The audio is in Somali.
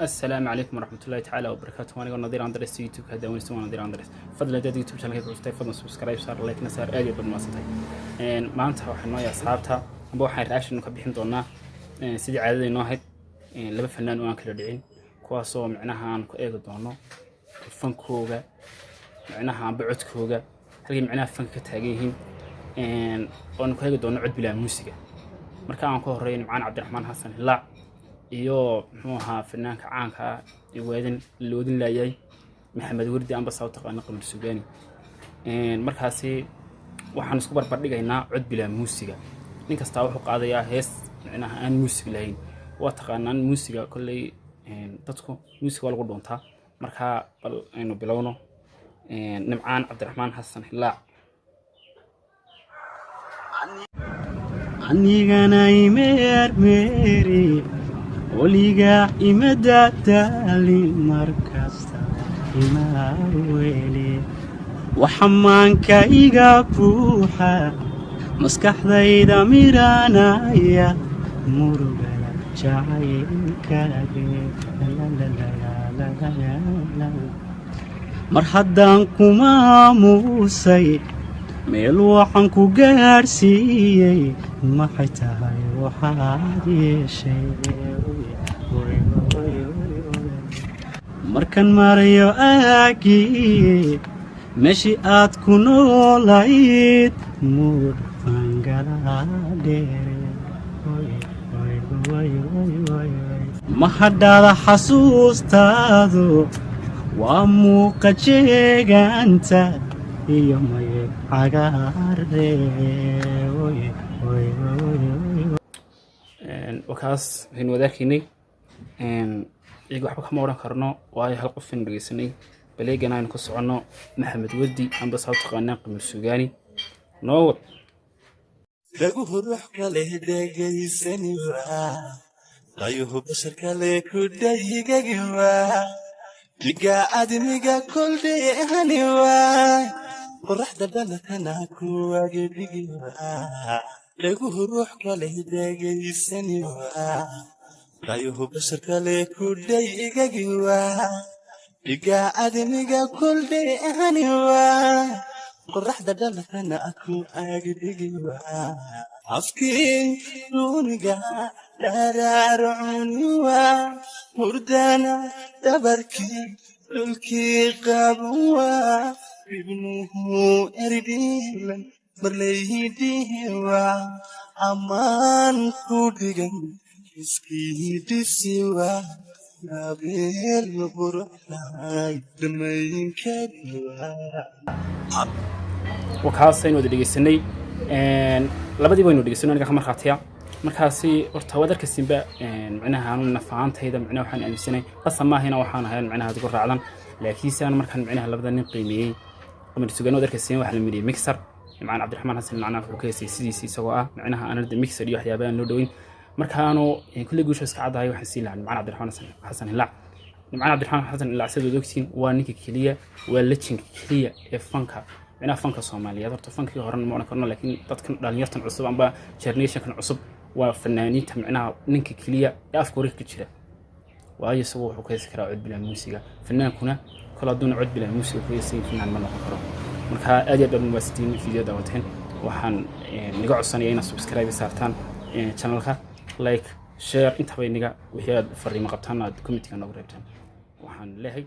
السلام عليكم ورحمة الله تعالى وبركاته. وأنا نظير أندرس يوتيوب هذا ونسوي نظير أندرس فضل هذا يوتيوب شانل كيف وستاي فضل سبسكرايب صار لايك نسار آدي بالماسطة ما أنت وحنا يا أصحابتها أبو حير عشان نكبيحن دونا سيدي عادي نواحد لبى فنان وأنا كل دعين كواسو معناها أنا كأيق دونا الفن كوجا معناها بعد كوجا هذي معناها فن كتاجيهم وأنا كأيق دونا عد بلا موسيقى مركان كهرين معنا عبد الرحمن حسن لا iyo muxuu ahaa fanaanka caanka ah loodin laayay maxamed wardi amba soo taqaan qamar suugaani markaasi waxaan isku barbar dhigaynaa cod bila muusiga nin kasta wuxuu qaadayaa hees macnaha aan muusig lahayn waa taqaanaan muusiga kulay dadku muusig waa lagu doontaa marka bal aynu bilowno nimcaan cabdiraxmaan xasan hilaac anigana imeermeeri وليجا إمدا تالي مركزتا إماويلي وحمان كايجا بوحا مسكح ذايدا ميرانا يا مرغلا جاين كاجي لا لا لا لا لا لا مرحدان كما موسي meel waxaan ku gaarsiiyay ma xitahay waxaad yeeshay markan marayo aagii meeshii aad ku noolayd muur fangalaadheere ma hadhaada xasuustaadu waa muuqa jeegaanta iyo maye cagaarre wakaas waxaynu wadaarkaynay iyaga waxba kama odhan karno waayo hal qof aynu dhegeysanay baleegana aynu ku soconno maxamed wardi amba saa u taqaanaa qamar suugaani noo wad dhaguhu ruux kale dhegaysani waa dayuhu bashar kale ku dhayigagi waa diga admiga koldheehani waa qorraxda dhalatana kuwage dhigi waa dhaguhu ruux kale dhegaysani waa dayuhu bashar kale ku dhayigagi waa diga admiga koldheehani waa qorraxda dhalatana kuwage dhigi waa afkii duniga daraarcuni waa hurdana dabarkii dhulkii qaban waa ibnuhu erdhiilan marlaydihi waa ammaan ku dhigan iskii dhisi waa nabeel quruxlahay dhammaynkadi waa wakaasaynu wada dhegeysanay labadii baynu dhegeysanay aniga ka markhaatiya markaasi horta wadarka simba macnaha aanu nafaantayda macnaha waxaan aaminsanay qasamaahina waxaan ahayn macnaha dad ku raacdan laakiin saan markaan macnaha labada nin qiimeeyay qamar suugaani wadarka simba waxa la midiyay mixer nimcaan cabdiraxmaan xasan macnaha wuxuu ka heesay sidiisii isagoo ah macnaha aanada mixer iyo waxyaabaha aan loo dhaweyn markaanu kulli guusha iska cadahay waxaan sii lahaa nimcaan cabdiraxmaan xasan hilaac nimcaan cabdiraxmaan xasan hilaac sidoo ogtiin waa ninka kaliya waa legendka kaliya ee fanka macnaha fanka Soomaaliyeed horta fankii hore ma oran karno laakiin dadkan dhalinyartan cusub amba generationkan cusub waa fanaaniinta macnaha ninka kaliya ee afka wareeg ka jira waayo isagoo wuxuu ka heesi karaa cod bila muusiga fanaankuna kala doon cod bila muusiga ku heesay fanaan ma noqon karo marka aad iyo aad u waastiin fiidiyada wateen waxaan niga codsanayaa inaad subscribe saartaan channelka like share inta bay niga wixii aad fariimo qabtaan aad commentiga noogu reebtaan waxaan leeyahay